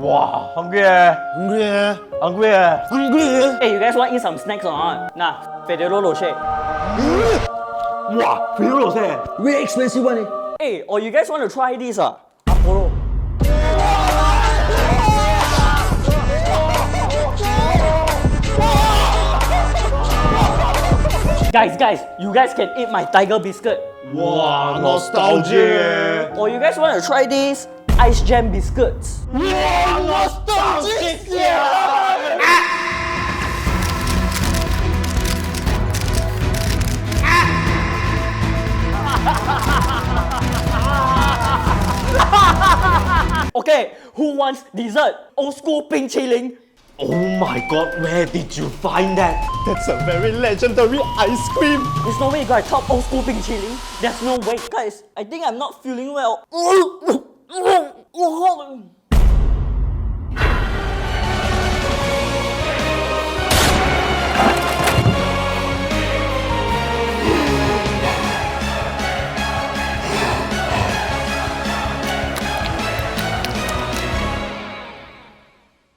Wow, hungry eh? Hungry eh? Hungry eh? Hungry eh? Hey, you guys want to eat some snacks or not? Nah, Ferrero Rocher. Wow, Ferrero Rocher. Very expensive one eh? Hey, or you guys want to try this? Apollo. Guys, you guys can eat my tiger biscuit. Wow, nostalgic. Or you guys want to try these ice jam biscuits? Wow, nostalgic. Okay, who wants dessert? Old school pink chilling. Oh my god, where did you find that? That's a very legendary ice cream. There's no way you guys top old school pink chilling. There's no way. Guys, I think I'm not feeling well.